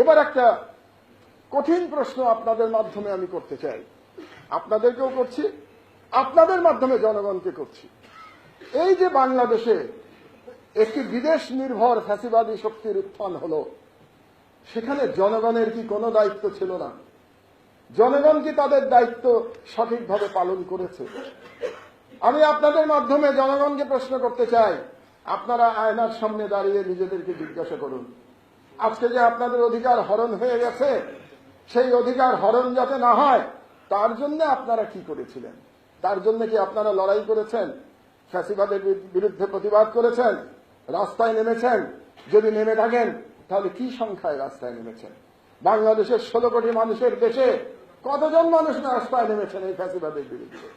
এবার একটা কঠিন প্রশ্ন আপনাদের মাধ্যমে আমি করতে চাই, আপনাদেরকেও করছি, আপনাদের মাধ্যমে জনগণকে করছি। এই যে বাংলাদেশে একটি বিদেশ নির্ভর ফ্যাসিবাদী শক্তির উত্থান হলো, সেখানে জনগণের কি কোনো দায়িত্ব ছিল না? জনগণ কি তাদের দায়িত্ব সঠিকভাবে পালন করেছে? আমি আপনাদের মাধ্যমে জনগণকে প্রশ্ন করতে চাই, আপনারা আয়নার সামনে দাঁড়িয়ে নিজেদেরকে জিজ্ঞাসা করুন, আজকে যে আপনাদের অধিকার হরণ হয়ে গেছে, সেই অধিকার হরণ যাতে না হয় তার জন্য আপনারা কি করেছিলেন? তার জন্য কি আপনারা লড়াই করেছেন? ফ্যাসিবাদের বিরুদ্ধে প্রতিবাদ করেছেন? রাস্তায় নেমেছেন? যদি নেমে থাকেন তাহলে কি সংখ্যায় রাস্তায় নেমেছেন? বাংলাদেশের 16 কোটি মানুষের দেশে কতজন মানুষ রাস্তায় নেমেছেন এই ফ্যাসিবাদের বিরুদ্ধে?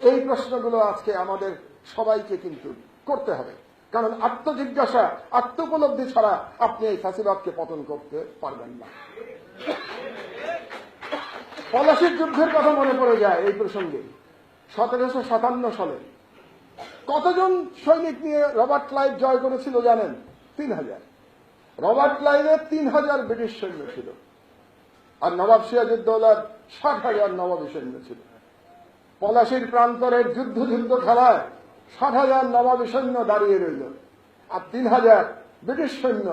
এই প্রশ্নগুলো আজকে আমাদের সবাইকে কিন্তু করতে হবে, কারণ আত্মজিজ্ঞাসা, আত্মোপলব্ধি ছাড়া আপনি এই ফ্যাসিবাদকে পতন করতে পারবেন না। পলাশির যুদ্ধের কথা মনে পড়ে যায় এই প্রসঙ্গে। 1757 সালে কতজন সৈনিক নিয়ে রবার্ট ক্লাইভ জয় করেছিল জানেন? 3000। রবার্ট ক্লাইভের 3000 ব্রিটিশ সৈন্য ছিল, আর নবাব সিরাজউদ্দৌলার 60,000 নবাবী সৈন্য ছিল। পলাশির প্রান্তরের যুদ্ধ খেলায় 60,000 নবাবী সৈন্য দাঁড়িয়ে রইল, আর 3000 ব্রিটিশ সৈন্য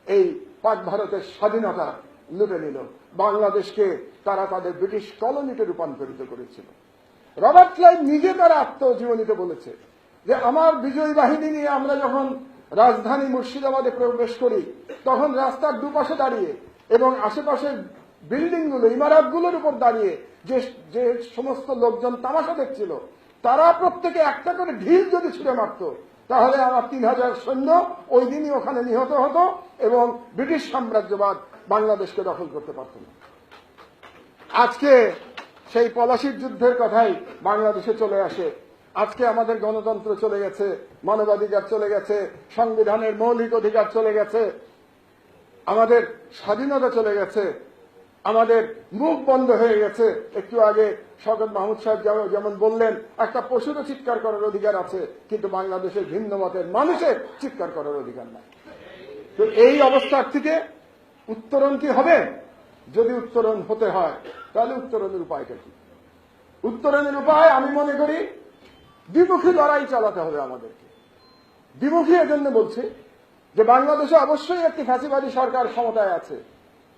এই পাক ভারতের স্বাধীনতা লুটে নিল। বাংলাদেশকে তারা তাদের ব্রিটিশ কলোনিতে রূপান্তরিত করেছিল। রবার্ট ক্লাইভ নিজে তার আত্মজীবনীতে বলেছে যে আমার বিজয়ী বাহিনী নিয়ে আমরা যখন রাজধানী মুর্শিদাবাদে প্রবেশ করি, তখন রাস্তার দুপাশে দাঁড়িয়ে এবং আশেপাশের বিল্ডিংগুলো, ইমারতগুলোর উপর দাঁড়িয়ে যে সমস্ত লোকজন তামাশা দেখছিল, তারা প্রত্যেকে একটা করে ঢিল যদি ছুঁড়ে মারত, তাহলে আমার 3000 সৈন্য ওই দিনই ওখানে নিহত হতো এবং ব্রিটিশ সাম্রাজ্যবাদ বাংলাদেশকে দখল করতে পারত না। আজকে সেই পলাশির যুদ্ধের কথাই বাংলাদেশে চলে আসে। আজকে আমাদের গণতন্ত্র চলে গেছে, মানবাধিকার চলে গেছে, সংবিধানের মৌলিক অধিকার চলে গেছে, আমাদের স্বাধীনতা চলে গেছে, আমাদের মুখ বন্ধ হয়ে গেছে। একটু আগে শওকত মাহমুদ সাহেব যেমন বললেন, একটা পশুরও চিৎকার করার অধিকার আছে, কিন্তু বাংলাদেশের ভিন্ন মতের মানুষের চিৎকার করার অধিকার নাই। তো এই অবস্থার থেকে উত্তরণ কি হবে? যদি উত্তরণ হতে হয় তাহলে উত্তরণের উপায়টা কি? উত্তরণের উপায় আমি মনে করি দ্বিমুখী লড়াই চালাতে হবে আমাদেরকে। দ্বিমুখী এজন্য বলছি যে বাংলাদেশে অবশ্যই একটি ফ্যাসিবাদী সরকার ক্ষমতায় আছে,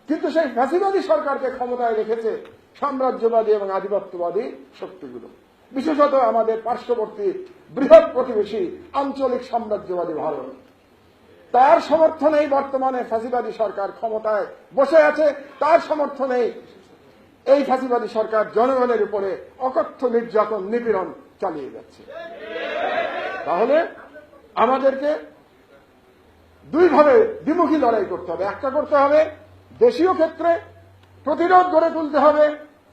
কিন্তু সেই ফ্যাসিবাদী সরকারকে ক্ষমতায় রেখেছে সাম্রাজ্যবাদী এবং আধিপত্যবাদী শক্তিগুলো, বিশেষত আমাদের পার্শ্ববর্তী বৃহৎ প্রতিবেশী আঞ্চলিক সাম্রাজ্যবাদী ভারত। তার সমর্থনেই বর্তমানে ফ্যাসিবাদী সরকার ক্ষমতায় বসে আছে, তার সমর্থনেই এই ফ্যাসিবাদী সরকার জনগণের উপরে অকথ্য নির্যাতন, নিপীড়ন চালিয়ে যাচ্ছে। তাহলে আমাদেরকে দুইভাবে দ্বিমুখী লড়াই করতে হবে। একটা করতে হবে দেশীয় ক্ষেত্রে প্রতিরোধ গড়ে তুলতে হবে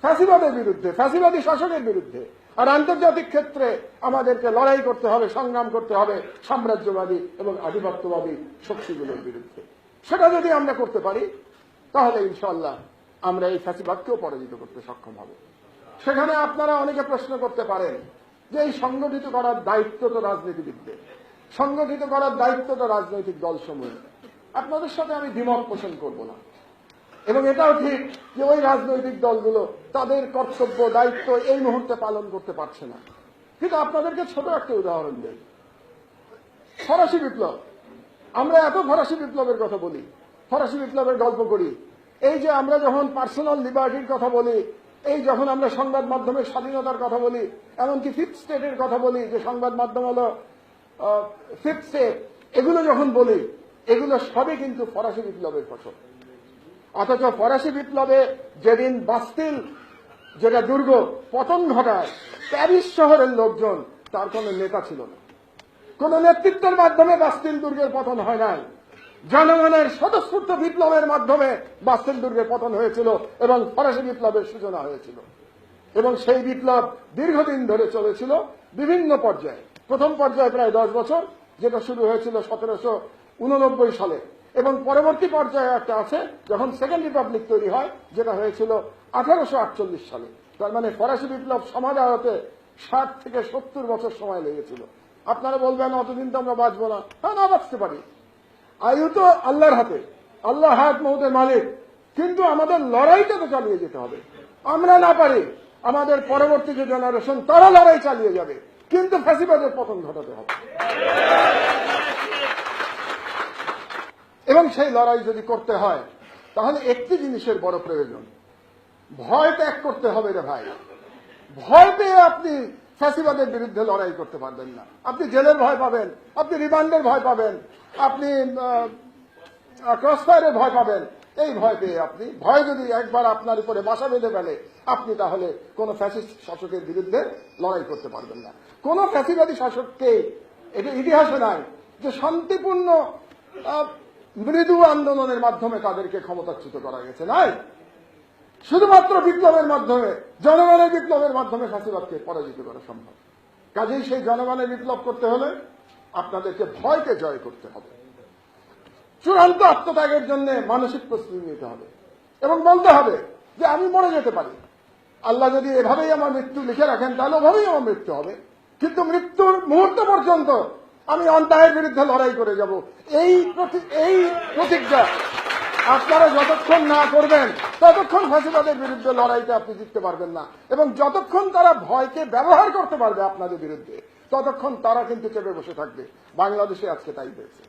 ফ্যাসিবাদের বিরুদ্ধে, ফ্যাসিবাদী শাসনের বিরুদ্ধে, আর আন্তর্জাতিক ক্ষেত্রে আমাদেরকে লড়াই করতে হবে, সংগ্রাম করতে হবে সাম্রাজ্যবাদী এবং আধিপত্যবাদী শক্তিগুলোর বিরুদ্ধে। সেটা যদি আমরা করতে পারি তাহলে ইনশাআল্লাহ আমরা এই ফ্যাসিবাদকেও পরাজিত করতে সক্ষম হব। সেখানে আপনারা অনেকে প্রশ্ন করতে পারেন যে এই সংগঠিত করার দায়িত্ব তো রাজনীতিবিদদের, সংগঠিত করার দায়িত্ব তো রাজনৈতিক দলসমূহ। আপনাদের সাথে আমি দ্বিমত পোষণ করব না, এবং এটাও ঠিক যে ওই রাজনৈতিক দলগুলো তাদের কর্তব্য, দায়িত্ব এই মুহূর্তে পালন করতে পারছে না। কিন্তু আপনাদেরকে ছোট একটা উদাহরণ দেই, ফরাসি বিপ্লব। আমরা এত ফরাসি বিপ্লবের কথা বলি, ফরাসি বিপ্লবের গল্প করি, এই যে আমরা যখন পার্সোনাল লিবার্টির কথা বলি, এই যখন আমরা সংবাদ মাধ্যমের স্বাধীনতার কথা বলি, এমনকি ফিফথ স্টেটের কথা বলি, যে সংবাদ মাধ্যম হলো ফিফথ স্টেট, এগুলো যখন বলি, এগুলো সবই কিন্তু ফরাসি বিপ্লবের ফসল। অথচ ফরাসি বিপ্লবে যেদিন বাস্তিল, যেটা দুর্গ, পতন ঘটায়, প্যারিস শহরের লোকজন, তার কোনো নেতা ছিল না, কোন নেতৃত্বের মাধ্যমে বাস্তিল দুর্গের পতন হয় নাই। জনগণের স্বতঃস্ফূর্ত বিপ্লবের মাধ্যমে বাস্তিল দুর্গের পতন হয়েছিল এবং ফরাসি বিপ্লবের সূচনা হয়েছিল। এবং সেই বিপ্লব দীর্ঘদিন ধরে চলেছিল বিভিন্ন পর্যায়ে। প্রথম পর্যায়ে প্রায় 10 বছর, যেটা শুরু হয়েছিল 1789 সালে, এবং পরবর্তী পর্যায়ে একটা আছে যখন সেকেন্ড রিপাবলিক তৈরি হয়, যেটা হয়েছিল 1848 সালে। তার মানে ফরাসি বিপ্লব সমাধা হতে 60 থেকে 70 বছর সময় লেগেছিল। আপনারা বলবেন অতদিন তো আমরা বাঁচবো না। হ্যাঁ, না বাঁচতে পারি, আয়ু তো আল্লাহর হাতে। আল্লাহ হায়াত মৌতের মালিক, কিন্তু আমাদের লড়াইটা তো চালিয়ে যেতে হবে। আমরা না পারি, আমাদের পরবর্তী যে জেনারেশন তারা লড়াই চালিয়ে যাবে, কিন্তু ফ্যাসিবাদের পতন ঘটাতে হবে। এবং সেই লড়াই যদি করতে হয় তাহলে একটি জিনিসের বড় প্রয়োজন, ভয় ত্যাগ করতে হবে রে ভাই। ভয় পেয়ে আপনি ফ্যাসিবাদের বিরুদ্ধে লড়াই করতে পারবেন না। আপনি জেলের ভয় পাবেন, আপনি রিমান্ডের ভয় পাবেন, আপনি ক্রসফায়ারের ভয় পাবেন। এই ভয় পেয়ে আপনি, ভয় যদি একবার আপনার উপরে বাসা বেঁধে ফেলে, আপনি তাহলে কোন ফ্যাসিস্ট শাসকের বিরুদ্ধে লড়াই করতে পারবেন না। কোন ফ্যাসিবাদী শাসককে এটা ইতিহাসে নাই যে শান্তিপূর্ণ মৃদু আন্দোলনের মাধ্যমে তাদেরকে ক্ষমতাচ্যুত করা গেছে, নাই। শুধুমাত্র বিপ্লবের মাধ্যমে, জনগণের বিপ্লবের মাধ্যমে ফ্যাসিবাদকে পরাজিত করা সম্ভব। কাজেই সেই জনগণের বিপ্লব করতে হলে আপনাদেরকে ভয়কে জয় করতে হবে। চূড়ান্ত আত্মত্যাগের জন্য মানসিক প্রস্তুতি নিতে হবে এবং বলতে হবে যে আমি মরে যেতে পারি, আল্লাহ যদি এভাবেই আমার মৃত্যু লিখে রাখেন তাহলে ওভাবেই আমার মৃত্যু হবে, কিন্তু মৃত্যুর মুহূর্ত পর্যন্ত আমি অন্যায়ের বিরুদ্ধে লড়াই করে যাব। এই প্রতিজ্ঞা আপনারা যতক্ষণ না করবেন ততক্ষণ ফ্যাসিবাদের বিরুদ্ধে লড়াইতে আপনি জিততে পারবেন না, এবং যতক্ষণ তারা ভয়কে ব্যবহার করতে পারবে আপনাদের বিরুদ্ধে ততক্ষণ তারা কিন্তু চেপে বসে থাকবে। বাংলাদেশে আজকে তাই হয়েছে।